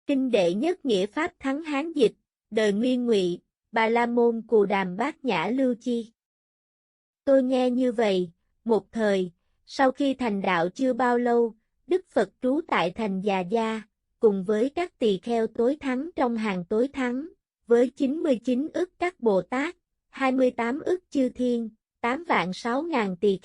Kinh đệ nhất nghĩa Pháp thắng Hán dịch, đời Nguyên Ngụy, Bà La Môn Cù Đàm Bát Nhã Lưu Chi. Tôi nghe như vậy, một thời, sau khi thành đạo chưa bao lâu, Đức Phật trú tại thành Già Gia, cùng với các tỳ kheo tối thắng trong hàng tối thắng, với 99 ức các Bồ Tát, 28 ức chư thiên, 8 vạn 6 ngàn tỳ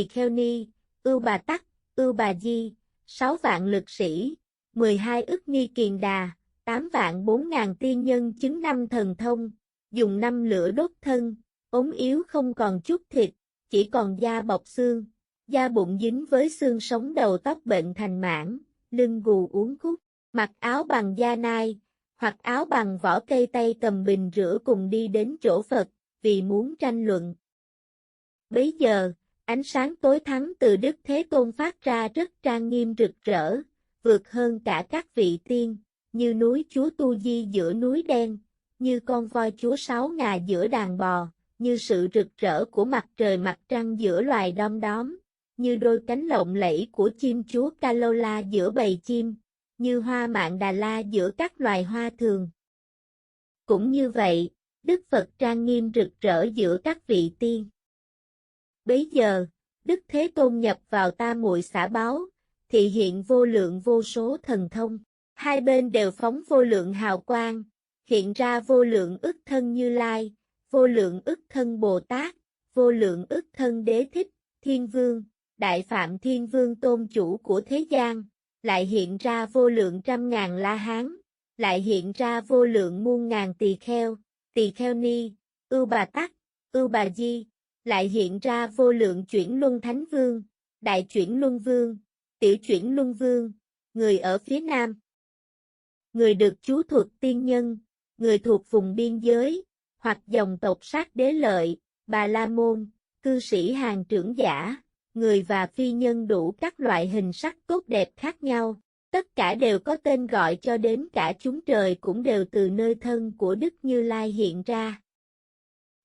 kheo ni, Ưu Bà Tắc, Ưu Bà Di, 6 vạn lực sĩ, 12 ức ni kiền đà, 8 vạn 4 ngàn tiên nhân chứng 5 thần thông, dùng 5 lửa đốt thân, ốm yếu không còn chút thịt, chỉ còn da bọc xương, da bụng dính với xương sống, đầu tóc bệnh thành mảng, lưng gù uốn khúc, mặc áo bằng da nai, hoặc áo bằng vỏ cây, tay cầm bình rửa cùng đi đến chỗ Phật, vì muốn tranh luận. Bấy giờ, ánh sáng tối thắng từ Đức Thế Tôn phát ra rất trang nghiêm rực rỡ, vượt hơn cả các vị tiên, như núi Chúa Tu Di giữa núi đen, như con voi Chúa Sáu Ngà giữa đàn bò, như sự rực rỡ của mặt trời mặt trăng giữa loài đom đóm, như đôi cánh lộng lẫy của chim Chúa Kalola giữa bầy chim, như hoa mạn Đà La giữa các loài hoa thường. Cũng như vậy, Đức Phật trang nghiêm rực rỡ giữa các vị tiên. Bấy giờ, Đức Thế Tôn nhập vào Tam Muội Xả Báo, thị hiện vô lượng vô số thần thông, hai bên đều phóng vô lượng hào quang, hiện ra vô lượng ức thân Như Lai, vô lượng ức thân Bồ Tát, vô lượng ức thân Đế Thích, Thiên Vương, Đại Phạm Thiên Vương Tôn chủ của thế gian, lại hiện ra vô lượng trăm ngàn La Hán, lại hiện ra vô lượng muôn ngàn tỳ kheo ni, Ưu Bà Tắc, Ưu Bà Di, lại hiện ra vô lượng chuyển luân Thánh Vương, Đại chuyển luân Vương, Tiểu chuyển luân Vương, người ở phía Nam, người được chú thuật tiên nhân, người thuộc vùng biên giới, hoặc dòng tộc Sát Đế Lợi, Bà La Môn, cư sĩ hàng trưởng giả, người và phi nhân đủ các loại hình sắc tốt đẹp khác nhau, tất cả đều có tên gọi, cho đến cả chúng trời cũng đều từ nơi thân của Đức Như Lai hiện ra.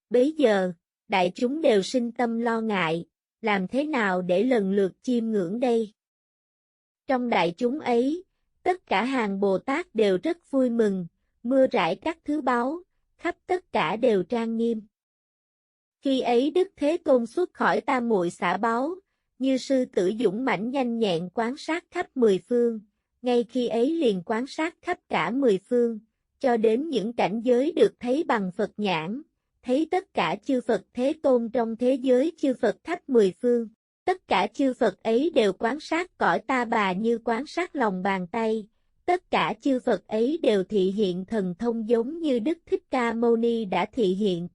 Bấy giờ, đại chúng đều sinh tâm lo ngại, làm thế nào để lần lượt chiêm ngưỡng đây? Trong đại chúng ấy, tất cả hàng Bồ Tát đều rất vui mừng, mưa rải các thứ báu, khắp tất cả đều trang nghiêm. Khi ấy Đức Thế Tôn xuất khỏi Tam Muội Xả Báo, như sư tử dũng mãnh nhanh nhẹn quan sát khắp mười phương, ngay khi ấy liền quan sát khắp cả mười phương, cho đến những cảnh giới được thấy bằng Phật nhãn, thấy tất cả chư Phật Thế Tôn trong thế giới chư Phật khắp mười phương. Tất cả chư Phật ấy đều quan sát cõi Ta Bà như quan sát lòng bàn tay, tất cả chư Phật ấy đều thị hiện thần thông giống như Đức Thích Ca Mâu Ni đã thị hiện.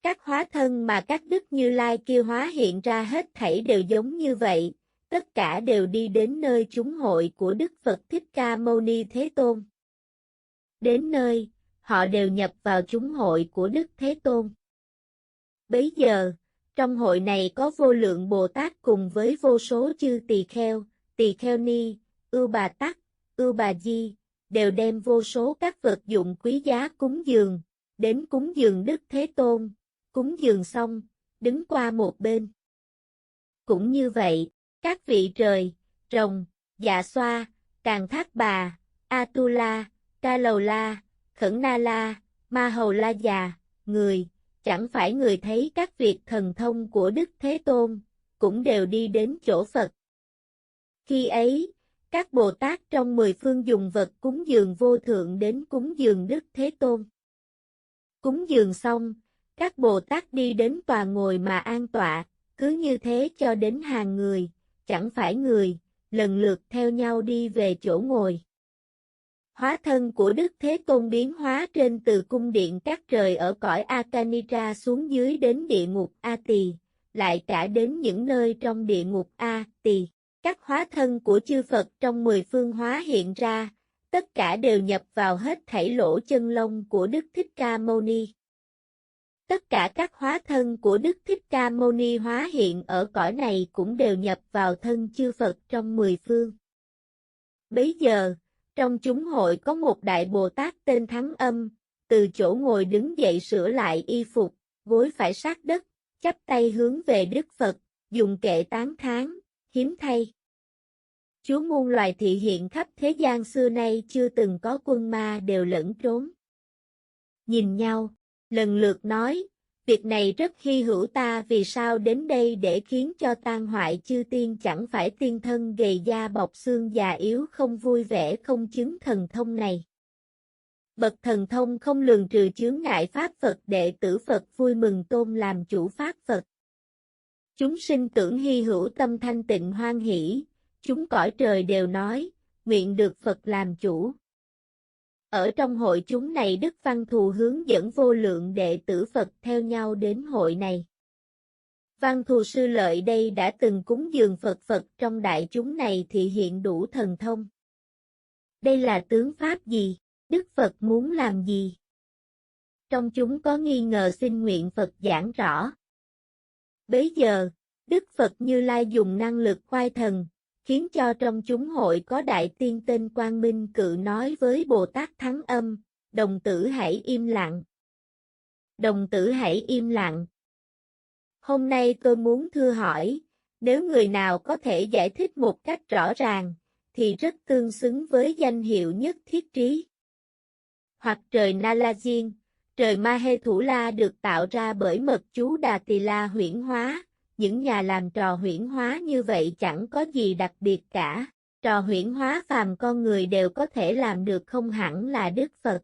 Các hóa thân mà các Đức Như Lai kia hóa hiện ra hết thảy đều giống như vậy, tất cả đều đi đến nơi chúng hội của Đức Phật Thích Ca Mâu Ni Thế Tôn. Đến nơi, họ đều nhập vào chúng hội của Đức Thế Tôn. Bấy giờ, trong hội này có vô lượng Bồ Tát cùng với vô số chư tỳ kheo ni, Ưu Bà Tắc, Ưu Bà Di, đều đem vô số các vật dụng quý giá cúng dường, đến cúng dường Đức Thế Tôn, cúng dường xong, đứng qua một bên. Cũng như vậy, các vị trời, rồng, Dạ Xoa, Càn Thác Bà, Atula, Ca Lầu La, Khẩn Na La, Ma Hầu La Già, người, chẳng phải người thấy các việc thần thông của Đức Thế Tôn, cũng đều đi đến chỗ Phật. Khi ấy, các Bồ Tát trong mười phương dùng vật cúng dường vô thượng đến cúng dường Đức Thế Tôn. Cúng dường xong, các Bồ Tát đi đến tòa ngồi mà an tọa, cứ như thế cho đến hàng người, chẳng phải người, lần lượt theo nhau đi về chỗ ngồi. Hóa thân của Đức Thế Tôn biến hóa trên từ cung điện các trời ở cõi Akanira xuống dưới đến địa ngục A Tỳ, lại cả đến những nơi trong địa ngục A Tỳ. Các hóa thân của chư Phật trong mười phương hóa hiện ra, tất cả đều nhập vào hết thảy lỗ chân lông của Đức Thích Ca Mâu Ni. Tất cả các hóa thân của Đức Thích Ca Mâu Ni hóa hiện ở cõi này cũng đều nhập vào thân chư Phật trong mười phương. Bấy giờ, trong chúng hội có một đại Bồ Tát tên Thắng Âm, từ chỗ ngồi đứng dậy sửa lại y phục, gối phải sát đất, chắp tay hướng về Đức Phật, dùng kệ tán thán, hiếm thay. Chúa muôn loài thị hiện khắp thế gian xưa nay chưa từng có quân ma đều lẫn trốn. Nhìn nhau, lần lượt nói, việc này rất hy hữu ta vì sao đến đây để khiến cho tan hoại chư tiên chẳng phải tiên thân gầy da bọc xương già yếu không vui vẻ không chứng thần thông này. Bậc thần thông không lường trừ chướng ngại Pháp Phật đệ tử Phật vui mừng tôn làm chủ Pháp Phật. Chúng sinh tưởng hy hữu tâm thanh tịnh hoan hỷ, chúng cõi trời đều nói, nguyện được Phật làm chủ. Ở trong hội chúng này Đức Văn Thù hướng dẫn vô lượng đệ tử Phật theo nhau đến hội này. Văn Thù sư lợi đây đã từng cúng dường Phật trong đại chúng này thì hiện đủ thần thông. Đây là tướng pháp gì? Đức Phật muốn làm gì? Trong chúng có nghi ngờ xin nguyện Phật giảng rõ. Bấy giờ, Đức Phật Như Lai dùng năng lực khoai thần, khiến cho trong chúng hội có đại tiên tên Quang Minh Cự nói với Bồ Tát Thắng Âm, đồng tử hãy im lặng. Đồng tử hãy im lặng. Hôm nay tôi muốn thưa hỏi, nếu người nào có thể giải thích một cách rõ ràng, thì rất tương xứng với danh hiệu nhất thiết trí. Hoặc trời Nalajin, trời Ma-hê-thủ-la được tạo ra bởi mật chú Đà Tỳ La huyễn hóa, những nhà làm trò huyễn hóa như vậy chẳng có gì đặc biệt cả, trò huyễn hóa phàm con người đều có thể làm được không hẳn là Đức Phật.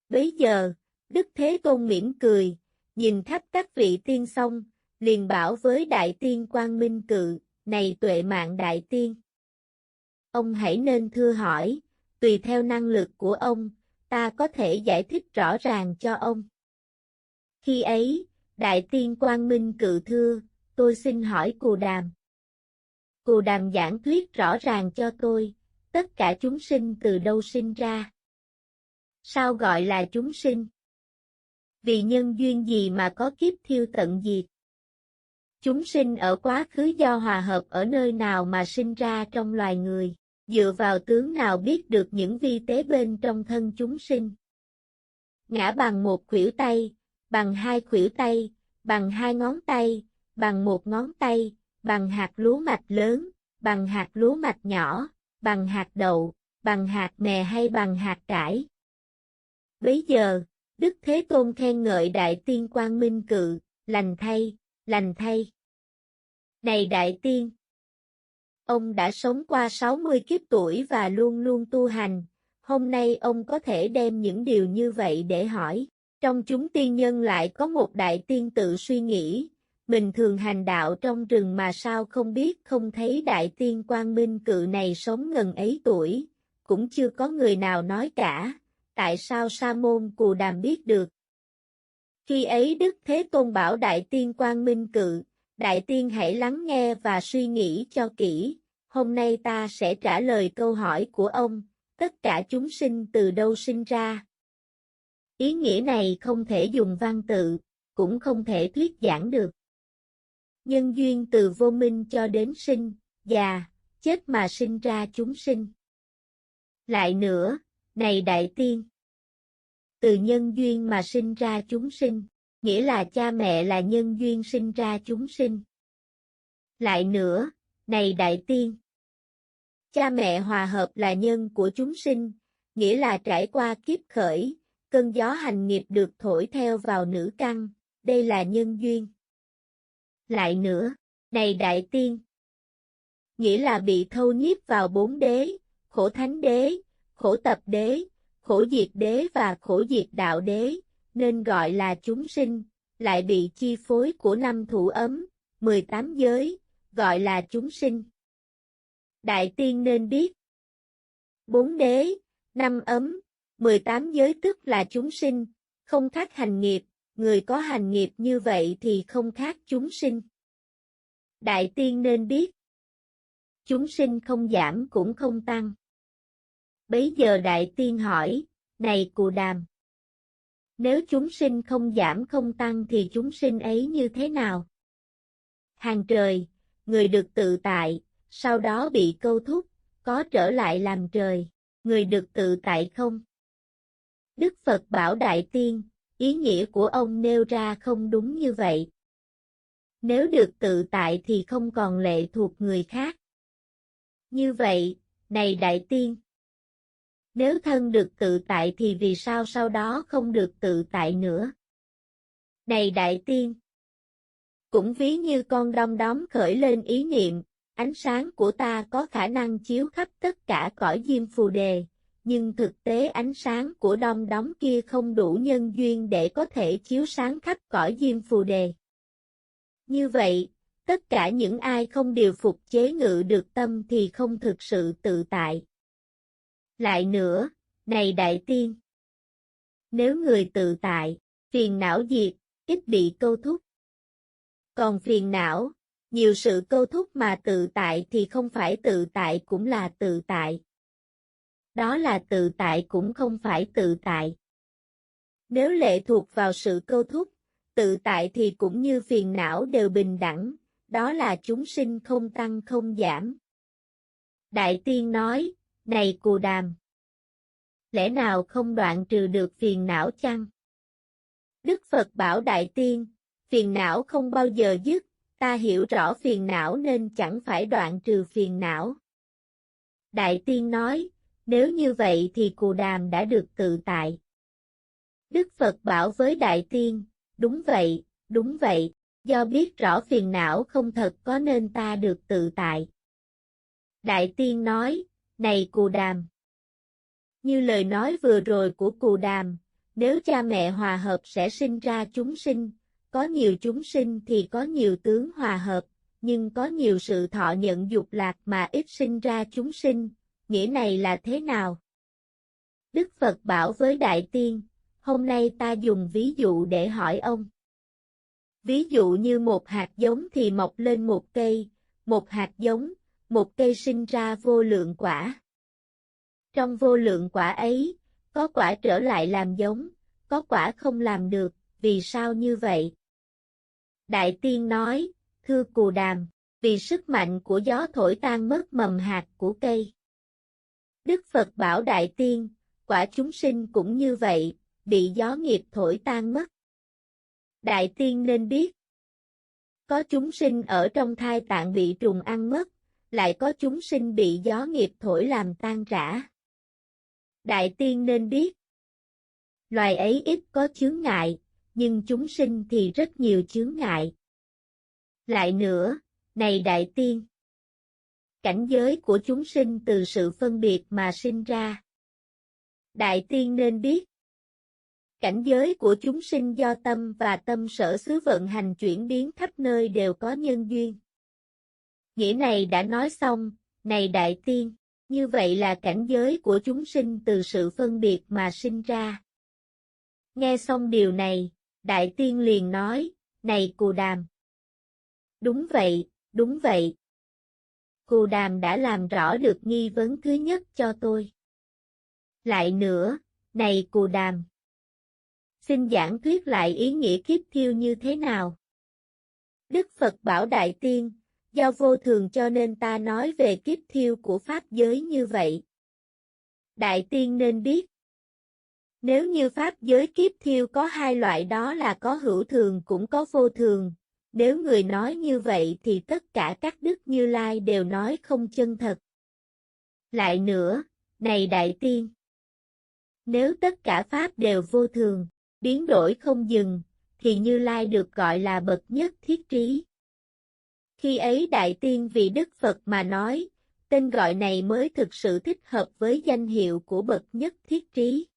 Bấy giờ, Đức Thế Tôn mỉm cười, nhìn khắp các vị tiên xong, liền bảo với Đại Tiên Quang Minh Cự, này tuệ mạng Đại Tiên. Ông hãy nên thưa hỏi, tùy theo năng lực của ông, ta có thể giải thích rõ ràng cho ông. Khi ấy, Đại Tiên Quang Minh Cự thưa, tôi xin hỏi Cù Đàm. Cù Đàm giảng thuyết rõ ràng cho tôi, tất cả chúng sinh từ đâu sinh ra. Sao gọi là chúng sinh? Vì nhân duyên gì mà có kiếp thiêu tận diệt? Chúng sinh ở quá khứ do hòa hợp ở nơi nào mà sinh ra trong loài người, dựa vào tướng nào biết được những vi tế bên trong thân chúng sinh? Ngã bằng một khuỷu tay, bằng hai khuỷu tay, bằng hai ngón tay, bằng một ngón tay, bằng hạt lúa mạch lớn, bằng hạt lúa mạch nhỏ, bằng hạt đậu, bằng hạt mè hay bằng hạt cải. Bấy giờ, Đức Thế Tôn khen ngợi Đại Tiên Quang Minh Cự, lành thay, lành thay. Này Đại Tiên! Ông đã sống qua 60 kiếp tuổi và luôn luôn tu hành, hôm nay ông có thể đem những điều như vậy để hỏi. Trong chúng tiên nhân lại có một đại tiên tự suy nghĩ, mình thường hành đạo trong rừng mà sao không biết không thấy Đại Tiên Quang Minh Cự này sống ngần ấy tuổi, cũng chưa có người nào nói cả, tại sao Sa môn Cù Đàm biết được. Khi ấy Đức Thế Tôn bảo Đại Tiên Quang Minh Cự, Đại Tiên hãy lắng nghe và suy nghĩ cho kỹ, hôm nay ta sẽ trả lời câu hỏi của ông, tất cả chúng sinh từ đâu sinh ra. Ý nghĩa này không thể dùng văn tự, cũng không thể thuyết giảng được. Nhân duyên từ vô minh cho đến sinh, già, chết mà sinh ra chúng sinh. Lại nữa, này Đại Tiên, từ nhân duyên mà sinh ra chúng sinh, nghĩa là cha mẹ là nhân duyên sinh ra chúng sinh. Lại nữa, này Đại Tiên, cha mẹ hòa hợp là nhân của chúng sinh, nghĩa là trải qua kiếp khởi, cơn gió hành nghiệp được thổi theo vào nữ căn, đây là nhân duyên. Lại nữa, này Đại Tiên, nghĩa là bị thâu nhiếp vào bốn đế, khổ thánh đế, khổ tập đế, khổ diệt đế và khổ diệt đạo đế, nên gọi là chúng sinh, lại bị chi phối của 5 thủ ấm, 18 giới, gọi là chúng sinh. Đại Tiên nên biết, 4 đế, 5 ấm, 18 giới tức là chúng sinh, không khác hành nghiệp, người có hành nghiệp như vậy thì không khác chúng sinh. Đại Tiên nên biết, chúng sinh không giảm cũng không tăng. Bấy giờ Đại Tiên hỏi, này Cù Đàm, nếu chúng sinh không giảm không tăng thì chúng sinh ấy như thế nào? Hàng trời, người được tự tại, sau đó bị câu thúc, có trở lại làm trời, người được tự tại không? Đức Phật bảo Đại Tiên, ý nghĩa của ông nêu ra không đúng như vậy. Nếu được tự tại thì không còn lệ thuộc người khác. Như vậy, này đại tiên, nếu thân được tự tại thì vì sao sau đó không được tự tại nữa? Này đại tiên, cũng ví như con đom đóm khởi lên ý niệm, ánh sáng của ta có khả năng chiếu khắp tất cả cõi diêm phù đề, nhưng thực tế ánh sáng của đom đóm kia không đủ nhân duyên để có thể chiếu sáng khắp cõi diêm phù đề. Như vậy, tất cả những ai không điều phục chế ngự được tâm thì không thực sự tự tại. Lại nữa, này đại tiên, nếu người tự tại, phiền não diệt, ít bị câu thúc. Còn phiền não, nhiều sự câu thúc mà tự tại thì không phải tự tại cũng là tự tại. Đó là tự tại cũng không phải tự tại. Nếu lệ thuộc vào sự câu thúc, tự tại thì cũng như phiền não đều bình đẳng, đó là chúng sinh không tăng không giảm. Đại tiên nói, này Cù Đàm, lẽ nào không đoạn trừ được phiền não chăng? Đức Phật bảo đại tiên, phiền não không bao giờ dứt, ta hiểu rõ phiền não nên chẳng phải đoạn trừ phiền não. Đại tiên nói, nếu như vậy thì Cù Đàm đã được tự tại. Đức Phật bảo với đại tiên, đúng vậy, do biết rõ phiền não không thật có nên ta được tự tại. Đại tiên nói, này Cù Đàm, như lời nói vừa rồi của Cù Đàm, nếu cha mẹ hòa hợp sẽ sinh ra chúng sinh, có nhiều chúng sinh thì có nhiều tướng hòa hợp, nhưng có nhiều sự thọ nhận dục lạc mà ít sinh ra chúng sinh, nghĩa này là thế nào? Đức Phật bảo với đại tiên, hôm nay ta dùng ví dụ để hỏi ông. Ví dụ như một hạt giống thì mọc lên một hạt giống, một cây sinh ra vô lượng quả. Trong vô lượng quả ấy, có quả trở lại làm giống, có quả không làm được, vì sao như vậy? Đại tiên nói, thưa Cù Đàm, vì sức mạnh của gió thổi tan mất mầm hạt của cây. Đức Phật bảo đại tiên, quả chúng sinh cũng như vậy, bị gió nghiệp thổi tan mất. Đại tiên nên biết, có chúng sinh ở trong thai tạng bị trùng ăn mất, lại có chúng sinh bị gió nghiệp thổi làm tan rã. Đại tiên nên biết, loài ấy ít có chướng ngại, nhưng chúng sinh thì rất nhiều chướng ngại. Lại nữa, này đại tiên, cảnh giới của chúng sinh từ sự phân biệt mà sinh ra. Đại tiên nên biết, cảnh giới của chúng sinh do tâm và tâm sở xứ vận hành chuyển biến khắp nơi đều có nhân duyên. Nghĩa này đã nói xong, này đại tiên, như vậy là cảnh giới của chúng sinh từ sự phân biệt mà sinh ra. Nghe xong điều này, đại tiên liền nói, này Cù Đàm. Đúng vậy. Cù Đàm đã làm rõ được nghi vấn thứ nhất cho tôi. Lại nữa, này Cù Đàm, xin giảng thuyết lại ý nghĩa kiếp thiêu như thế nào? Đức Phật bảo đại tiên, do vô thường cho nên ta nói về kiếp thiêu của Pháp giới như vậy. Đại tiên nên biết, nếu như Pháp giới kiếp thiêu có hai loại đó là có hữu thường cũng có vô thường, nếu người nói như vậy thì tất cả các đức Như Lai đều nói không chân thật. Lại nữa, này đại tiên, nếu tất cả Pháp đều vô thường, biến đổi không dừng, thì Như Lai được gọi là bậc nhất thiết trí. Khi ấy đại tiên vì Đức Phật mà nói, tên gọi này mới thực sự thích hợp với danh hiệu của bậc nhất thiết trí.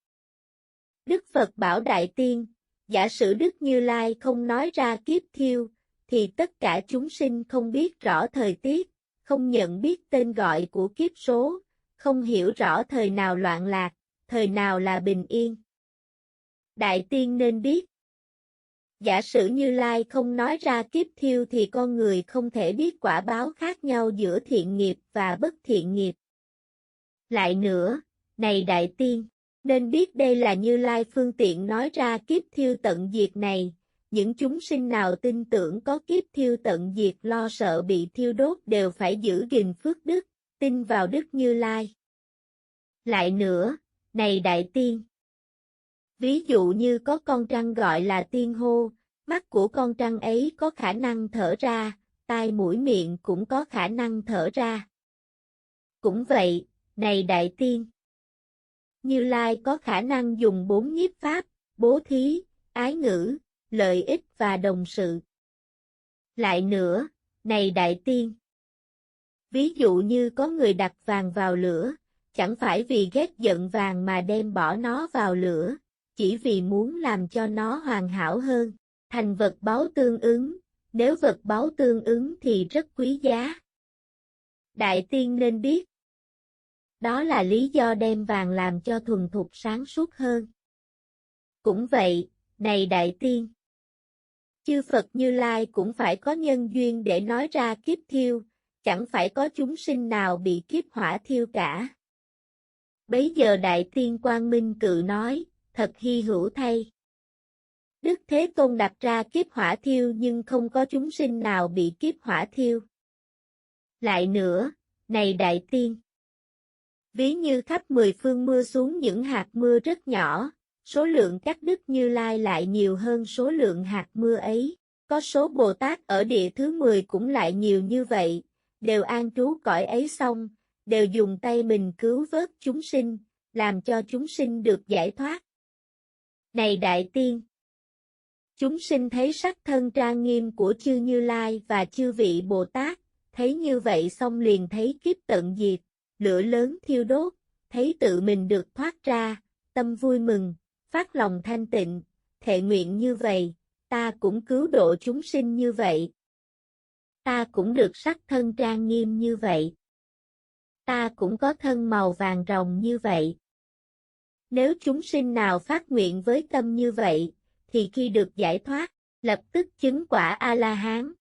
Đức Phật bảo đại tiên, giả sử Đức Như Lai không nói ra kiếp thiêu, thì tất cả chúng sinh không biết rõ thời tiết, không nhận biết tên gọi của kiếp số, không hiểu rõ thời nào loạn lạc, thời nào là bình yên. Đại tiên nên biết, giả sử Như Lai không nói ra kiếp thiêu thì con người không thể biết quả báo khác nhau giữa thiện nghiệp và bất thiện nghiệp. Lại nữa, này đại tiên, nên biết đây là Như Lai phương tiện nói ra kiếp thiêu tận diệt này, những chúng sinh nào tin tưởng có kiếp thiêu tận diệt lo sợ bị thiêu đốt đều phải giữ gìn phước đức, tin vào Đức Như Lai. Lại nữa, này đại tiên, ví dụ như có con trăng gọi là tiên hô, mắt của con trăng ấy có khả năng thở ra, tai mũi miệng cũng có khả năng thở ra. Cũng vậy, này đại tiên. Như Lai có khả năng dùng 4 nhiếp pháp, bố thí, ái ngữ, lợi ích và đồng sự. Lại nữa, này đại tiên. Ví dụ như có người đặt vàng vào lửa, chẳng phải vì ghét giận vàng mà đem bỏ nó vào lửa, chỉ vì muốn làm cho nó hoàn hảo hơn, thành vật báu tương ứng, nếu vật báu tương ứng thì rất quý giá. Đại tiên nên biết. Đó là lý do đem vàng làm cho thuần thục sáng suốt hơn. Cũng vậy, này đại tiên. Chư Phật Như Lai cũng phải có nhân duyên để nói ra kiếp thiêu, chẳng phải có chúng sinh nào bị kiếp hỏa thiêu cả. Bấy giờ Đại Tiên Quang Minh Cự nói, thật hy hữu thay. Đức Thế Tôn đặt ra kiếp hỏa thiêu nhưng không có chúng sinh nào bị kiếp hỏa thiêu. Lại nữa, này Đại Tiên. Ví như khắp 10 phương mưa xuống những hạt mưa rất nhỏ, số lượng các đức Như Lai lại nhiều hơn số lượng hạt mưa ấy. Có số Bồ Tát ở địa thứ 10 cũng lại nhiều như vậy, đều an trú cõi ấy xong, đều dùng tay mình cứu vớt chúng sinh, làm cho chúng sinh được giải thoát. Này Đại Tiên! Chúng sinh thấy sắc thân trang nghiêm của chư Như Lai và chư vị Bồ Tát, thấy như vậy xong liền thấy kiếp tận diệt, lửa lớn thiêu đốt, thấy tự mình được thoát ra, tâm vui mừng, phát lòng thanh tịnh, thệ nguyện như vậy, ta cũng cứu độ chúng sinh như vậy. Ta cũng được sắc thân trang nghiêm như vậy. Ta cũng có thân màu vàng ròng như vậy. Nếu chúng sinh nào phát nguyện với tâm như vậy, thì khi được giải thoát, lập tức chứng quả A-la-hán.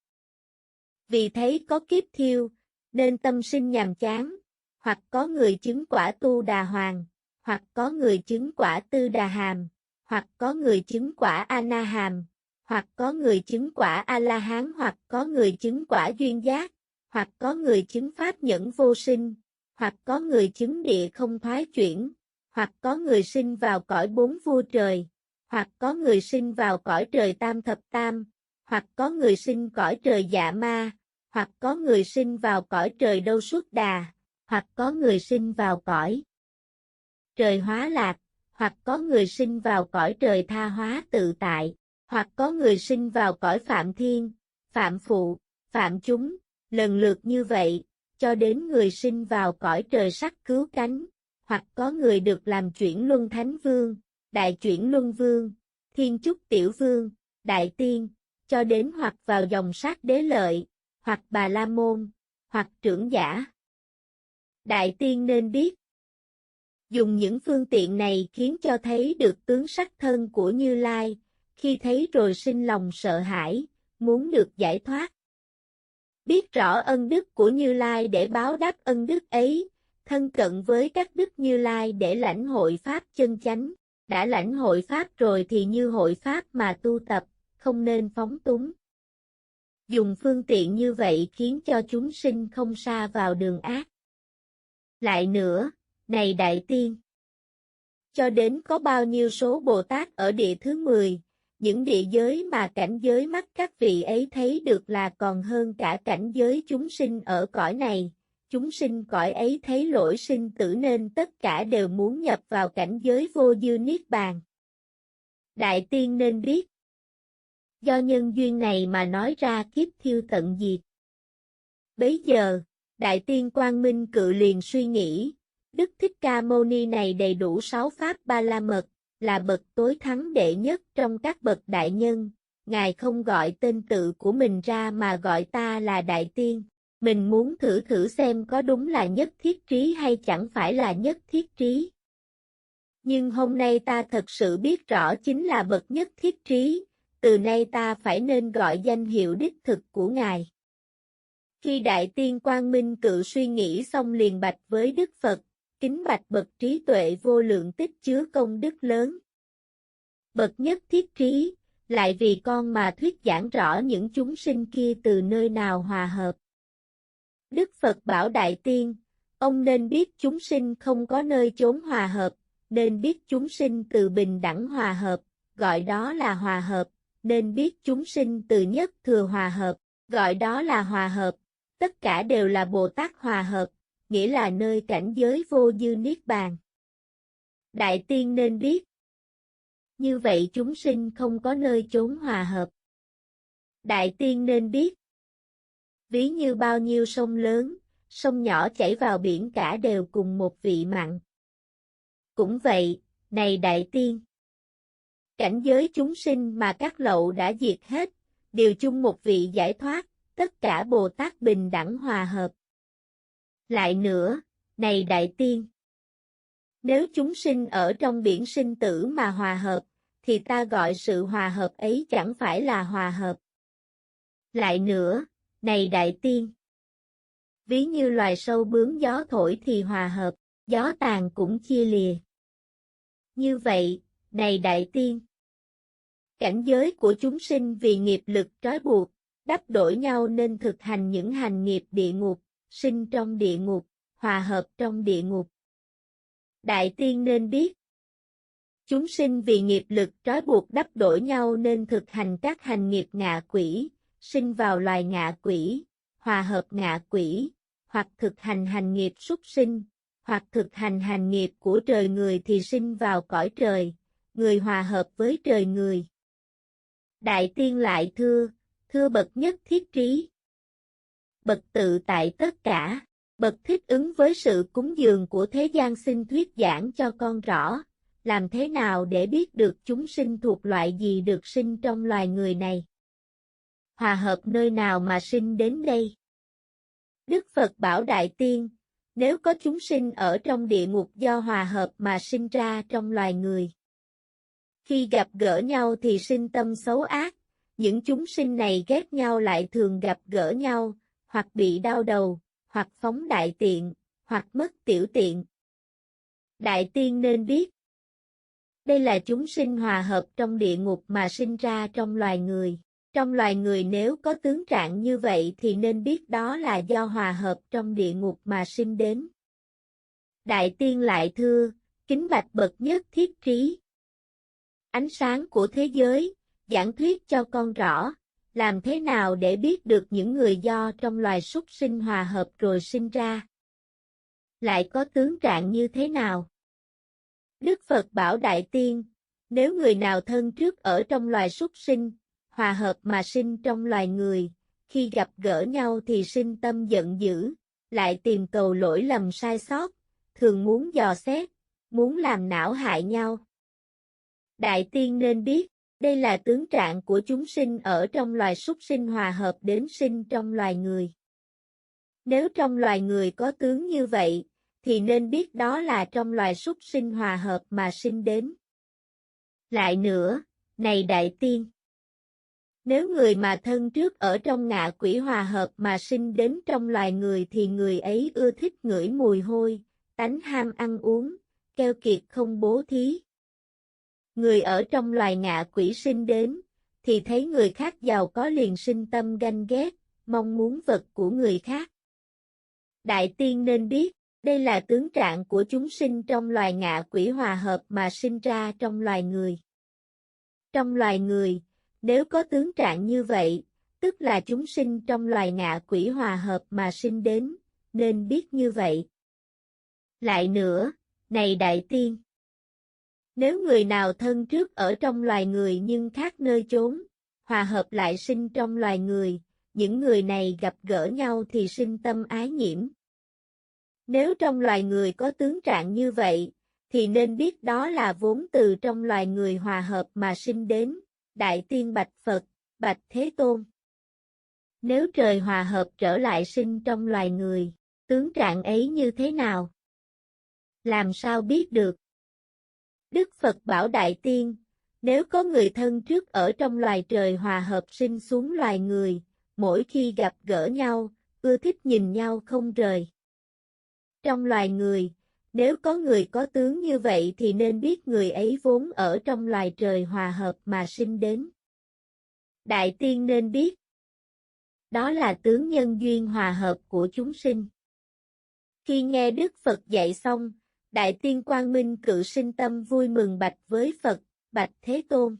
Vì thấy có kiếp thiêu, nên tâm sinh nhàm chán, hoặc có người chứng quả Tu Đà Hoàng, hoặc có người chứng quả Tư Đà Hàm, hoặc có người chứng quả A-na Hàm, hoặc có người chứng quả A-la-hán, hoặc có người chứng quả duyên giác, hoặc có người chứng pháp nhẫn vô sinh, hoặc có người chứng địa không thoái chuyển, hoặc có người sinh vào cõi 4 vua trời, hoặc có người sinh vào cõi trời tam thập tam, hoặc có người sinh cõi trời dạ ma, hoặc có người sinh vào cõi trời đâu xuất đà, hoặc có người sinh vào cõi trời hóa lạc, hoặc có người sinh vào cõi trời tha hóa tự tại, hoặc có người sinh vào cõi phạm thiên, phạm phụ, phạm chúng, lần lượt như vậy, cho đến người sinh vào cõi trời sắc cứu cánh, hoặc có người được làm chuyển luân thánh vương, đại chuyển luân vương, thiên chúc tiểu vương, đại tiên, cho đến hoặc vào dòng sát đế lợi, hoặc bà la môn, hoặc trưởng giả. Đại tiên nên biết. Dùng những phương tiện này khiến cho thấy được tướng sắc thân của Như Lai, khi thấy rồi sinh lòng sợ hãi, muốn được giải thoát. Biết rõ ân đức của Như Lai để báo đáp ân đức ấy, thân cận với các đức Như Lai để lãnh hội Pháp chân chánh. Đã lãnh hội Pháp rồi thì như hội Pháp mà tu tập, không nên phóng túng. Dùng phương tiện như vậy khiến cho chúng sinh không sa vào đường ác. Lại nữa, này Đại Tiên! Cho đến có bao nhiêu số Bồ Tát ở địa thứ 10, những địa giới mà cảnh giới mắt các vị ấy thấy được là còn hơn cả cảnh giới chúng sinh ở cõi này. Chúng sinh cõi ấy thấy lỗi sinh tử nên tất cả đều muốn nhập vào cảnh giới vô dư niết bàn. Đại Tiên nên biết. Do nhân duyên này mà nói ra kiếp thiêu tận diệt. Bấy giờ, Đại Tiên Quang Minh Cự liền suy nghĩ, Đức Thích Ca Mâu Ni này đầy đủ 6 pháp ba la mật, là bậc tối thắng đệ nhất trong các bậc đại nhân, Ngài không gọi tên tự của mình ra mà gọi ta là Đại Tiên. Mình muốn thử xem có đúng là nhất thiết trí hay chẳng phải là nhất thiết trí. Nhưng hôm nay ta thật sự biết rõ chính là bậc nhất thiết trí, từ nay ta phải nên gọi danh hiệu đích thực của Ngài. Khi Đại Tiên Quang Minh Cự suy nghĩ xong liền bạch với Đức Phật, kính bạch bậc trí tuệ vô lượng tích chứa công đức lớn. Bậc nhất thiết trí, lại vì con mà thuyết giảng rõ những chúng sinh kia từ nơi nào hòa hợp. Đức Phật bảo Đại Tiên, ông nên biết chúng sinh không có nơi chốn hòa hợp, nên biết chúng sinh từ bình đẳng hòa hợp, gọi đó là hòa hợp, nên biết chúng sinh từ nhất thừa hòa hợp, gọi đó là hòa hợp, tất cả đều là Bồ Tát hòa hợp, nghĩa là nơi cảnh giới vô dư niết bàn. Đại tiên nên biết. Như vậy chúng sinh không có nơi chốn hòa hợp. Đại tiên nên biết. Ví như bao nhiêu sông lớn, sông nhỏ chảy vào biển cả đều cùng một vị mặn. Cũng vậy, này đại tiên. Cảnh giới chúng sinh mà các lậu đã diệt hết, đều chung một vị giải thoát, tất cả Bồ Tát bình đẳng hòa hợp. Lại nữa, này đại tiên. Nếu chúng sinh ở trong biển sinh tử mà hòa hợp, thì ta gọi sự hòa hợp ấy chẳng phải là hòa hợp. Lại nữa, này đại tiên. Ví như loài sâu bướm gió thổi thì hòa hợp, gió tàn cũng chia lìa. Như vậy, này đại tiên. Cảnh giới của chúng sinh vì nghiệp lực trói buộc, đắp đổi nhau nên thực hành những hành nghiệp địa ngục, sinh trong địa ngục, hòa hợp trong địa ngục. Đại tiên nên biết. Chúng sinh vì nghiệp lực trói buộc đắp đổi nhau nên thực hành các hành nghiệp ngạ quỷ, sinh vào loài ngạ quỷ, hòa hợp ngạ quỷ, hoặc thực hành hành nghiệp súc sinh, hoặc thực hành hành nghiệp của trời người thì sinh vào cõi trời, người hòa hợp với trời người. Đại tiên lại thưa bậc nhất thiết trí. Bậc tự tại tất cả, bậc thích ứng với sự cúng dường của thế gian xin thuyết giảng cho con rõ, làm thế nào để biết được chúng sinh thuộc loại gì được sinh trong loài người này. Hòa hợp nơi nào mà sinh đến đây? Đức Phật bảo đại tiên, nếu có chúng sinh ở trong địa ngục do hòa hợp mà sinh ra trong loài người. Khi gặp gỡ nhau thì sinh tâm xấu ác, những chúng sinh này ghét nhau lại thường gặp gỡ nhau, hoặc bị đau đầu, hoặc phóng đại tiện, hoặc mất tiểu tiện. Đại tiên nên biết. Đây là chúng sinh hòa hợp trong địa ngục mà sinh ra trong loài người. Trong loài người nếu có tướng trạng như vậy thì nên biết đó là do hòa hợp trong địa ngục mà sinh đến. Đại tiên lại kính bạch bậc nhất thiết trí. Ánh sáng của thế giới, giảng thuyết cho con rõ, làm thế nào để biết được những người do trong loài súc sinh hòa hợp rồi sinh ra? Lại có tướng trạng như thế nào? Đức Phật bảo đại tiên, nếu người nào thân trước ở trong loài súc sinh, hòa hợp mà sinh trong loài người, khi gặp gỡ nhau thì sinh tâm giận dữ, lại tìm cầu lỗi lầm sai sót, thường muốn dò xét, muốn làm não hại nhau. Đại tiên nên biết, đây là tướng trạng của chúng sinh ở trong loài súc sinh hòa hợp đến sinh trong loài người. Nếu trong loài người có tướng như vậy, thì nên biết đó là trong loài súc sinh hòa hợp mà sinh đến. Lại nữa, này đại tiên. Nếu người mà thân trước ở trong ngạ quỷ hòa hợp mà sinh đến trong loài người thì người ấy ưa thích ngửi mùi hôi, tánh ham ăn uống, keo kiệt không bố thí. Người ở trong loài ngạ quỷ sinh đến, thì thấy người khác giàu có liền sinh tâm ganh ghét, mong muốn vật của người khác. Đại tiên nên biết, đây là tướng trạng của chúng sinh trong loài ngạ quỷ hòa hợp mà sinh ra trong loài người. Trong loài người, nếu có tướng trạng như vậy, tức là chúng sinh trong loài ngạ quỷ hòa hợp mà sinh đến, nên biết như vậy. Lại nữa, này đại tiên. Nếu người nào thân trước ở trong loài người nhưng khác nơi chốn, hòa hợp lại sinh trong loài người, những người này gặp gỡ nhau thì sinh tâm ái nhiễm. Nếu trong loài người có tướng trạng như vậy, thì nên biết đó là vốn từ trong loài người hòa hợp mà sinh đến, đại tiên bạch Phật, bạch Thế Tôn. Nếu trời hòa hợp trở lại sinh trong loài người, tướng trạng ấy như thế nào? Làm sao biết được? Đức Phật bảo đại tiên, nếu có người thân trước ở trong loài trời hòa hợp sinh xuống loài người, mỗi khi gặp gỡ nhau, ưa thích nhìn nhau không rời. Trong loài người, nếu có người có tướng như vậy thì nên biết người ấy vốn ở trong loài trời hòa hợp mà sinh đến. Đại tiên nên biết. Đó là tướng nhân duyên hòa hợp của chúng sinh. Khi nghe Đức Phật dạy xong, Đại tiên Quang Minh Cự sinh tâm vui mừng bạch với Phật, bạch Thế Tôn.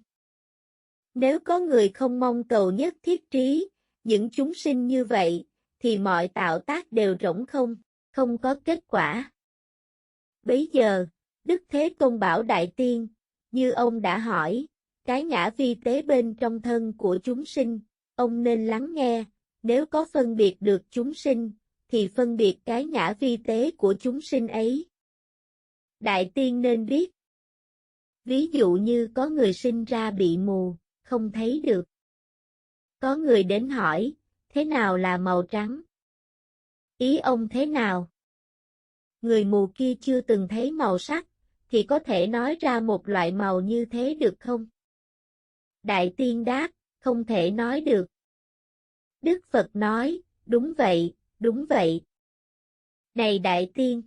Nếu có người không mong cầu nhất thiết trí, những chúng sinh như vậy, thì mọi tạo tác đều rỗng không. Không có kết quả. Bấy giờ, Đức Thế Tôn bảo Đại Tiên, như ông đã hỏi, cái ngã vi tế bên trong thân của chúng sinh, ông nên lắng nghe, nếu có phân biệt được chúng sinh, thì phân biệt cái ngã vi tế của chúng sinh ấy. Đại Tiên nên biết. Ví dụ như có người sinh ra bị mù, không thấy được. Có người đến hỏi, thế nào là màu trắng? Ý ông thế nào? Người mù kia chưa từng thấy màu sắc, thì có thể nói ra một loại màu như thế được không? Đại Tiên đáp, không thể nói được. Đức Phật nói, đúng vậy, đúng vậy. Này Đại Tiên,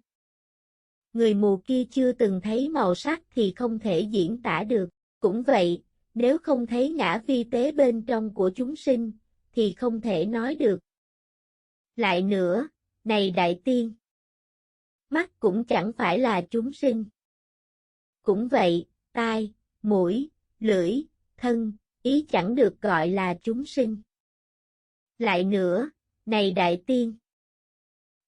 người mù kia chưa từng thấy màu sắc thì không thể diễn tả được. Cũng vậy, nếu không thấy ngã vi tế bên trong của chúng sinh, thì không thể nói được. Lại nữa, này Đại Tiên, mắt cũng chẳng phải là chúng sinh. Cũng vậy, tai, mũi, lưỡi, thân, ý chẳng được gọi là chúng sinh. Lại nữa, này Đại Tiên,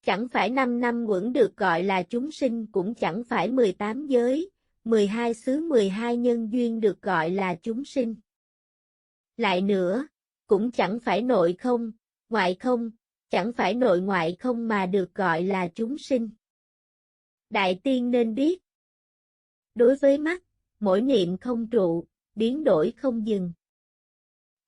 chẳng phải 5 năm uẩn được gọi là chúng sinh, cũng chẳng phải 18 giới, 12 xứ 12 nhân duyên được gọi là chúng sinh. Lại nữa, cũng chẳng phải nội không, ngoại không, chẳng phải nội ngoại không mà được gọi là chúng sinh. Đại Tiên nên biết. Đối với mắt, mỗi niệm không trụ, biến đổi không dừng.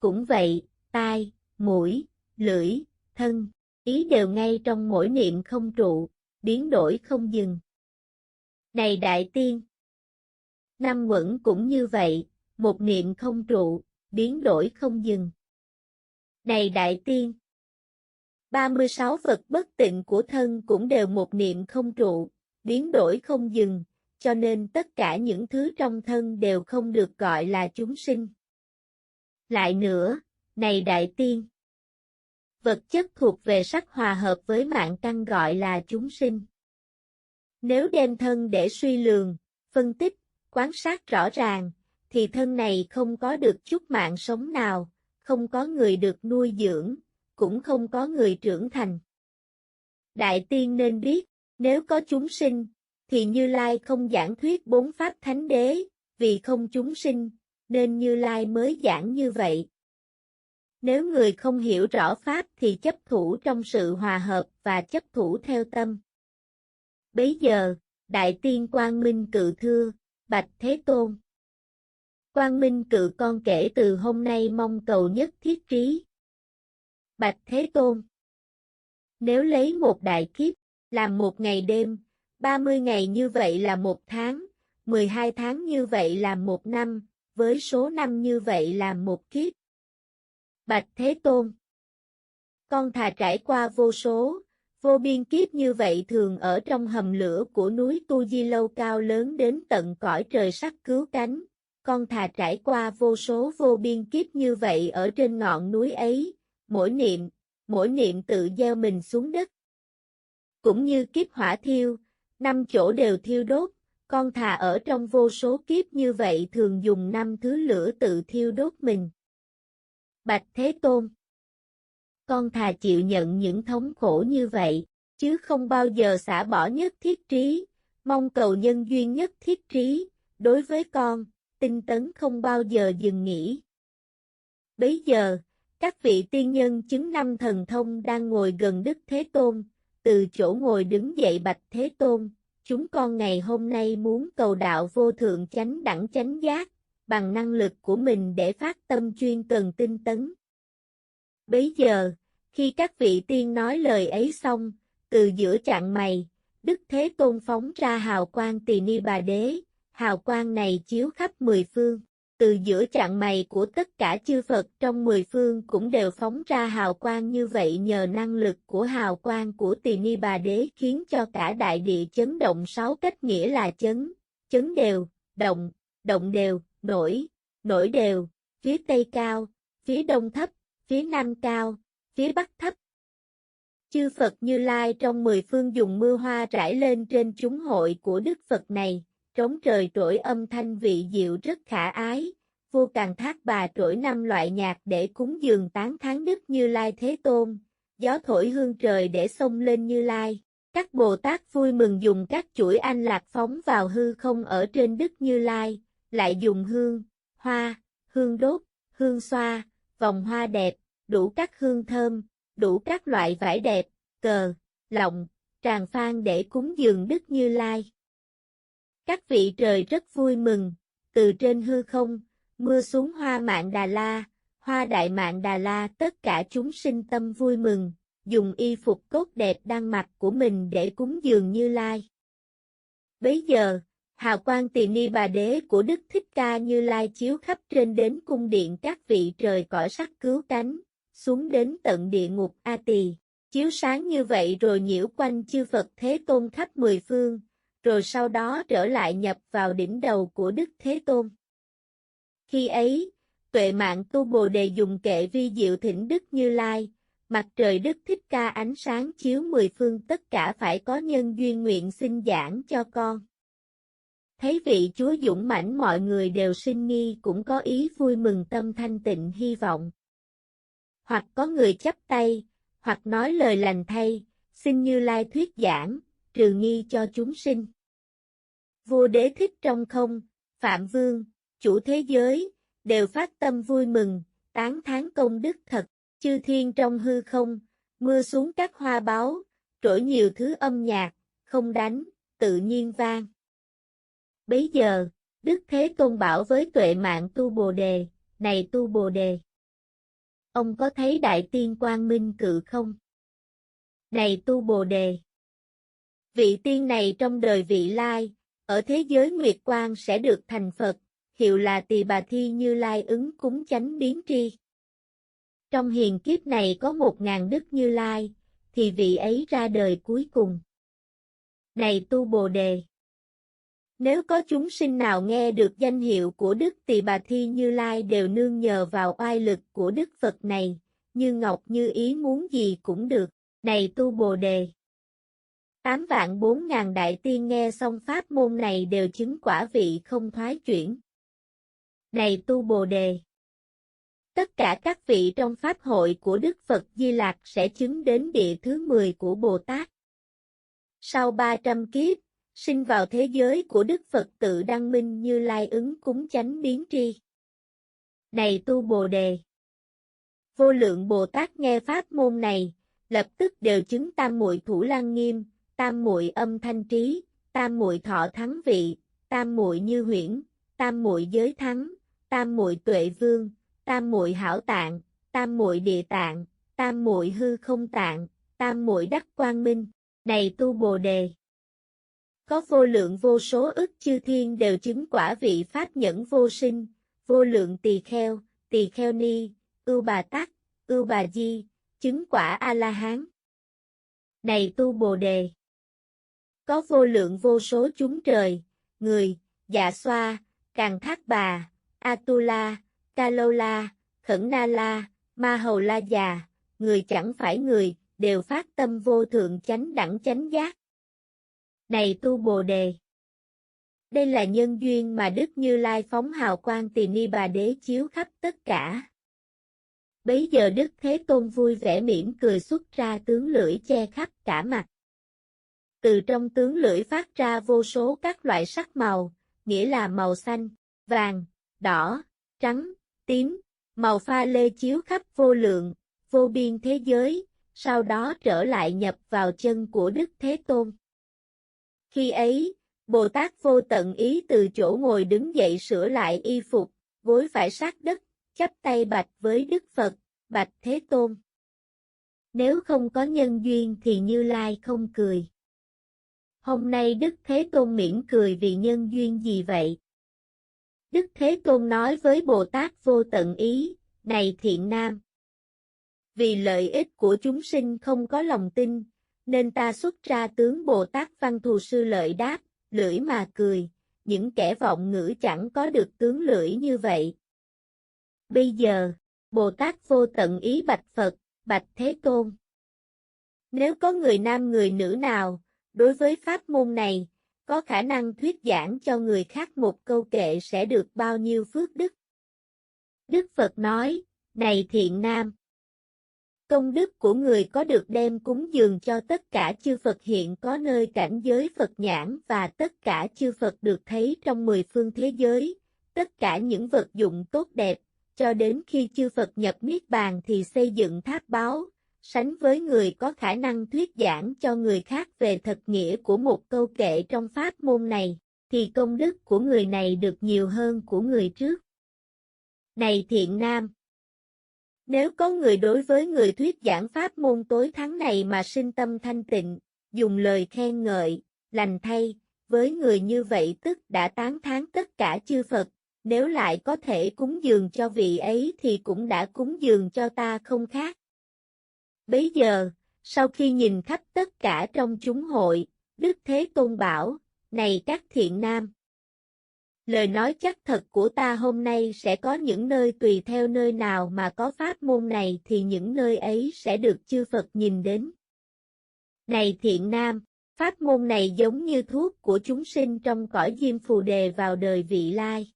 Cũng vậy, tai, mũi, lưỡi, thân, ý đều ngay trong mỗi niệm không trụ, biến đổi không dừng. Này Đại Tiên, 5 uẩn cũng như vậy, một niệm không trụ, biến đổi không dừng. Này Đại Tiên, 36 vật bất tịnh của thân cũng đều một niệm không trụ, biến đổi không dừng, cho nên tất cả những thứ trong thân đều không được gọi là chúng sinh. Lại nữa, này Đại Tiên, vật chất thuộc về sắc hòa hợp với mạng căn gọi là chúng sinh. Nếu đem thân để suy lường, phân tích, quan sát rõ ràng, thì thân này không có được chút mạng sống nào, không có người được nuôi dưỡng, cũng không có người trưởng thành. Đại Tiên nên biết, nếu có chúng sinh, thì Như Lai không giảng thuyết 4 pháp thánh đế, vì không chúng sinh, nên Như Lai mới giảng như vậy. Nếu người không hiểu rõ pháp thì chấp thủ trong sự hòa hợp và chấp thủ theo tâm. Bấy giờ, Đại Tiên Quang Minh Cự thưa, bạch Thế Tôn. Quang Minh Cự con kể từ hôm nay mong cầu nhất thiết trí. Bạch Thế Tôn. Nếu lấy một đại kiếp, làm một ngày đêm, 30 ngày như vậy là một tháng, 12 tháng như vậy là một năm, với số năm như vậy là một kiếp. Bạch Thế Tôn. Con thà trải qua vô số, vô biên kiếp như vậy thường ở trong hầm lửa của núi Tu Di Lâu cao lớn đến tận cõi trời sắc cứu cánh. Con thà trải qua vô số vô biên kiếp như vậy ở trên ngọn núi ấy, mỗi niệm tự gieo mình xuống đất. Cũng như kiếp hỏa thiêu, 5 chỗ đều thiêu đốt, con thà ở trong vô số kiếp như vậy thường dùng 5 thứ lửa tự thiêu đốt mình. Bạch Thế Tôn. Con thà chịu nhận những thống khổ như vậy, chứ không bao giờ xả bỏ nhất thiết trí, mong cầu nhân duyên nhất thiết trí, đối với con, tinh tấn không bao giờ dừng nghỉ. Bấy giờ, các vị tiên nhân chứng 5 thần thông đang ngồi gần Đức Thế Tôn, từ chỗ ngồi đứng dậy bạch Thế Tôn, chúng con ngày hôm nay muốn cầu đạo vô thượng chánh đẳng chánh giác, bằng năng lực của mình để phát tâm chuyên cần tinh tấn. Bấy giờ, khi các vị tiên nói lời ấy xong, từ giữa chặng mày, Đức Thế Tôn phóng ra hào quang Tỳ Ni Bà Đế, hào quang này chiếu khắp 10 phương. Từ giữa chặng mày của tất cả chư Phật trong 10 phương cũng đều phóng ra hào quang như vậy, nhờ năng lực của hào quang của Tỳ Ni Bà Đế khiến cho cả đại địa chấn động 6 cách, nghĩa là chấn đều, động đều, nổi đều, phía Tây cao, phía Đông thấp, phía Nam cao, phía Bắc thấp. Chư Phật Như Lai trong 10 phương dùng mưa hoa rải lên trên chúng hội của Đức Phật này, trống trời trỗi âm thanh vị diệu rất khả ái, vô càn thác bà trỗi 5 loại nhạc để cúng dường tán thán Đức Như Lai Thế Tôn, gió thổi hương trời để xông lên Như Lai, Các Bồ Tát vui mừng dùng các chuỗi anh lạc phóng vào hư không ở trên Đức Như Lai, lại dùng hương, hoa, hương đốt, hương xoa, vòng hoa đẹp, đủ các hương thơm, đủ các loại vải đẹp, cờ, lọng, tràng phan để cúng dường Đức Như Lai. Các vị trời rất vui mừng, từ trên hư không, mưa xuống hoa Mạn Đà La, hoa Đại Mạn Đà La, tất cả chúng sinh tâm vui mừng, dùng y phục tốt đẹp đang mặc của mình để cúng dường Như Lai. Bấy giờ, hào quang Tỳ Ni Bà Đế của Đức Thích Ca Như Lai chiếu khắp trên đến cung điện các vị trời cõi sắc cứu cánh, xuống đến tận địa ngục A Tỳ, chiếu sáng như vậy rồi nhiễu quanh chư Phật Thế Tôn khắp mười phương, rồi sau đó trở lại nhập vào đỉnh đầu của Đức Thế Tôn. Khi ấy, Tuệ Mạng Tu Bồ Đề dùng kệ vi diệu thỉnh Đức Như Lai, mặt trời Đức Thích Ca ánh sáng chiếu mười phương, tất cả phải có nhân duyên nguyện xin giảng cho con. Thấy vị Chúa dũng mãnh, mọi người đều sinh nghi, cũng có ý vui mừng, tâm thanh tịnh hy vọng. Hoặc có người chắp tay, hoặc nói lời lành thay, xin Như Lai thuyết giảng, trừ nghi cho chúng sinh. Vua Đế Thích trong không, Phạm Vương, chủ thế giới, đều phát tâm vui mừng, tán thán công đức thật. Chư thiên trong hư không, mưa xuống các hoa báu, trỗi nhiều thứ âm nhạc, không đánh, tự nhiên vang. Bấy giờ, Đức Thế Tôn bảo với Tuệ Mạng Tu Bồ Đề, này Tu Bồ Đề, ông có thấy Đại Tiên Quang Minh Cự không? Này Tu Bồ Đề, vị tiên này trong đời vị lai, ở thế giới Nguyệt Quang sẽ được thành Phật, hiệu là Tỳ Bà Thi Như Lai ứng cúng chánh biến tri. Trong hiền kiếp này có 1000 Đức Như Lai, thì vị ấy ra đời cuối cùng. Này Tu Bồ Đề, nếu có chúng sinh nào nghe được danh hiệu của Đức Tỳ Bà Thi Như Lai đều nương nhờ vào oai lực của Đức Phật này, như ngọc như ý muốn gì cũng được. Này Tu Bồ Đề, 8.400.000 đại tiên nghe xong pháp môn này đều chứng quả vị không thoái chuyển. Này Tu Bồ Đề, tất cả các vị trong pháp hội của Đức Phật Di Lặc sẽ chứng đến địa thứ 10 của Bồ Tát. Sau 300 kiếp, sinh vào thế giới của Đức Phật Tự Đăng Minh Như Lai ứng cúng chánh biến tri. Này Tu Bồ Đề, vô lượng Bồ Tát nghe pháp môn này, lập tức đều chứng tam muội thủ lăng nghiêm, tam muội âm thanh trí, tam muội thọ thắng vị, tam muội như huyễn, tam muội giới thắng, tam muội tuệ vương, tam muội hảo tạng, tam muội địa tạng, tam muội hư không tạng, tam muội đắc quang minh. Này Tu Bồ Đề, có vô lượng vô số ức chư thiên đều chứng quả vị pháp nhẫn vô sinh, vô lượng tỳ kheo ni, ưu bà tắc, ưu bà di, chứng quả A-la-hán. Này Tu Bồ Đề, có vô lượng vô số chúng trời, người, Dạ Xoa, Càn Thác Bà, Atula, Kalola, Khẩn Na La, Ma Hầu La Già, người chẳng phải người, đều phát tâm vô thượng chánh đẳng chánh giác. Này Tu Bồ Đề, đây là nhân duyên mà Đức Như Lai phóng hào quang Tỳ Ni Bà Đế chiếu khắp tất cả. Bấy giờ Đức Thế Tôn vui vẻ mỉm cười xuất ra tướng lưỡi che khắp cả mặt. Từ trong tướng lưỡi phát ra vô số các loại sắc màu, nghĩa là màu xanh, vàng, đỏ, trắng, tím, màu pha lê chiếu khắp vô lượng, vô biên thế giới, sau đó trở lại nhập vào chân của Đức Thế Tôn. Khi ấy, Bồ Tát Vô Tận Ý từ chỗ ngồi đứng dậy sửa lại y phục, gối phải sát đất, chắp tay bạch với Đức Phật, bạch Thế Tôn. Nếu không có nhân duyên thì Như Lai không cười. Hôm nay Đức Thế Tôn mỉm cười vì nhân duyên gì vậy? Đức Thế Tôn nói với Bồ Tát Vô Tận Ý, này thiện nam, vì lợi ích của chúng sinh không có lòng tin, nên ta xuất ra tướng Bồ Tát Văn Thù Sư Lợi đáp, lưỡi mà cười, những kẻ vọng ngữ chẳng có được tướng lưỡi như vậy. Bây giờ, Bồ Tát Vô Tận Ý bạch Phật, bạch Thế Tôn. Nếu có người nam người nữ nào, đối với pháp môn này, có khả năng thuyết giảng cho người khác một câu kệ sẽ được bao nhiêu phước đức? Đức Phật nói, này thiện nam, Công đức của người có được đem cúng dường cho tất cả chư Phật hiện có nơi cảnh giới Phật nhãn và tất cả chư Phật được thấy trong 10 phương thế giới, tất cả những vật dụng tốt đẹp, cho đến khi chư Phật nhập Niết Bàn thì xây dựng tháp báo, sánh với người có khả năng thuyết giảng cho người khác về thật nghĩa của một câu kệ trong pháp môn này, thì công đức của người này được nhiều hơn của người trước. Này thiện nam! Nếu có người đối với người thuyết giảng pháp môn tối thắng này mà sinh tâm thanh tịnh, dùng lời khen ngợi, lành thay, với người như vậy tức đã tán thán tất cả chư Phật, nếu lại có thể cúng dường cho vị ấy thì cũng đã cúng dường cho ta không khác. Bấy giờ, sau khi nhìn khắp tất cả trong chúng hội, Đức Thế Tôn bảo, này các thiện nam! Lời nói chắc thật của ta hôm nay sẽ có những nơi tùy theo nơi nào mà có pháp môn này thì những nơi ấy sẽ được chư Phật nhìn đến. Này thiện nam! Pháp môn này giống như thuốc của chúng sinh trong cõi Diêm Phù Đề vào đời vị lai.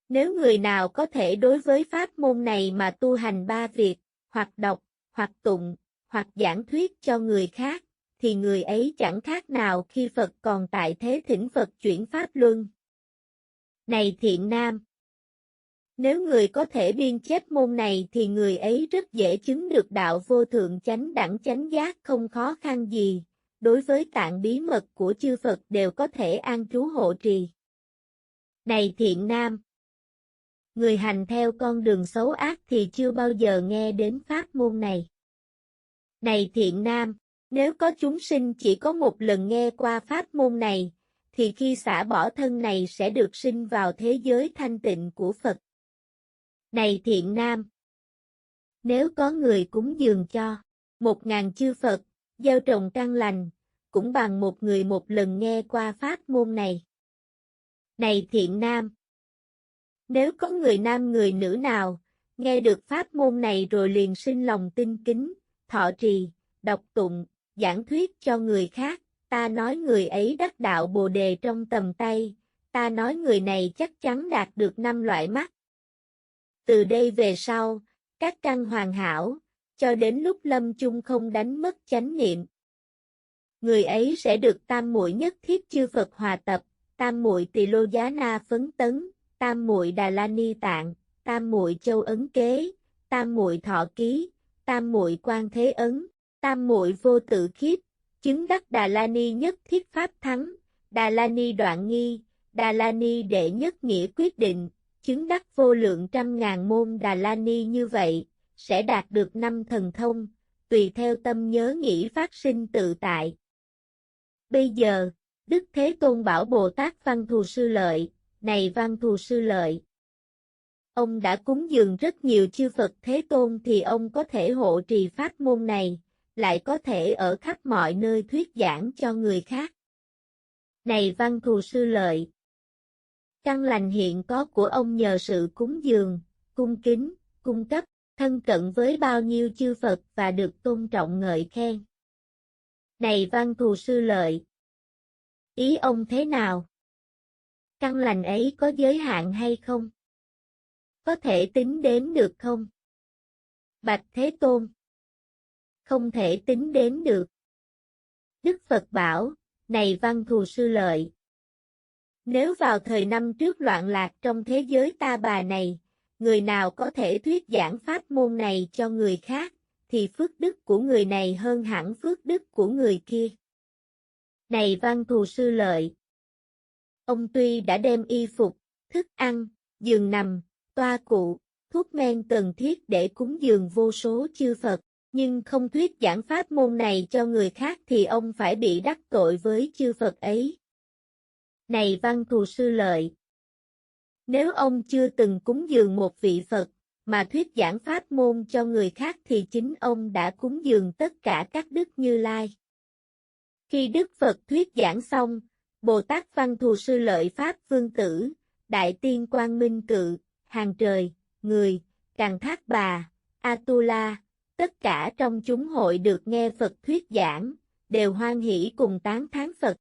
Nếu người nào có thể đối với pháp môn này mà tu hành 3 việc, hoặc đọc, hoặc tụng, hoặc giảng thuyết cho người khác, thì người ấy chẳng khác nào khi Phật còn tại thế thỉnh Phật chuyển pháp luân. Này thiện nam! Nếu người có thể biên chép môn này thì người ấy rất dễ chứng được đạo vô thượng chánh đẳng chánh giác không khó khăn gì, đối với tạng bí mật của chư Phật đều có thể an trú hộ trì. Này thiện nam! Người hành theo con đường xấu ác thì chưa bao giờ nghe đến pháp môn này. Này thiện nam! Nếu có chúng sinh chỉ có một lần nghe qua pháp môn này, thì khi xả bỏ thân này sẽ được sinh vào thế giới thanh tịnh của Phật. Này thiện nam! Nếu có người cúng dường cho 1000 chư Phật, gieo trồng căn lành, cũng bằng một người một lần nghe qua pháp môn này. Này thiện nam! Nếu có người nam người nữ nào, nghe được pháp môn này rồi liền sinh lòng tinh kính, thọ trì, đọc tụng, giảng thuyết cho người khác, ta nói người ấy đắc đạo Bồ Đề trong tầm tay, ta nói người này chắc chắn đạt được 5 loại mắt. Từ đây về sau, các căn hoàn hảo, cho đến lúc lâm chung không đánh mất chánh niệm. Người ấy sẽ được tam muội nhất thiết chư Phật hòa tập, tam muội Tỳ Lô Giá Na phấn tấn, tam muội Đà La Ni Tạng, tam muội Châu Ấn Kế, tam muội Thọ Ký, tam muội Quan Thế Ấn, tam muội Vô Tự Khiếp, chứng đắc Đà La Ni nhất thiết pháp thắng, Đà La Ni đoạn nghi, Đà La Ni đệ nhất nghĩa quyết định, chứng đắc vô lượng trăm ngàn môn Đà La Ni như vậy, sẽ đạt được 5 thần thông, tùy theo tâm nhớ nghĩ phát sinh tự tại. Bây giờ, Đức Thế Tôn bảo Bồ Tát Văn Thù Sư Lợi, này Văn Thù Sư Lợi! Ông đã cúng dường rất nhiều chư Phật Thế Tôn thì ông có thể hộ trì pháp môn này, lại có thể ở khắp mọi nơi thuyết giảng cho người khác. Này Văn Thù Sư Lợi! Căn lành hiện có của ông nhờ sự cúng dường, cung kính, cung cấp, thân cận với bao nhiêu chư Phật và được tôn trọng ngợi khen. Này Văn Thù Sư Lợi! Ý ông thế nào? Căn lành ấy có giới hạn hay không? Có thể tính đếm được không? Bạch Thế Tôn! Không thể tính đếm được. Đức Phật bảo, này Văn Thù Sư Lợi! Nếu vào thời năm trước loạn lạc trong thế giới ta bà này, người nào có thể thuyết giảng pháp môn này cho người khác, thì phước đức của người này hơn hẳn phước đức của người kia. Này Văn Thù Sư Lợi! Ông tuy đã đem y phục, thức ăn, giường nằm, toa cụ, thuốc men cần thiết để cúng dường vô số chư Phật, nhưng không thuyết giảng pháp môn này cho người khác thì ông phải bị đắc tội với chư Phật ấy. Này Văn Thù Sư Lợi! Nếu ông chưa từng cúng dường một vị Phật, mà thuyết giảng pháp môn cho người khác thì chính ông đã cúng dường tất cả các đức Như Lai. Khi Đức Phật thuyết giảng xong, Bồ Tát Văn Thù Sư Lợi Pháp Vương Tử, Đại Tiên Quang Minh Cự, Hàng Trời, Người, Càn Thác Bà, Atula, tất cả trong chúng hội được nghe Phật thuyết giảng, đều hoan hỷ cùng tán thán Phật.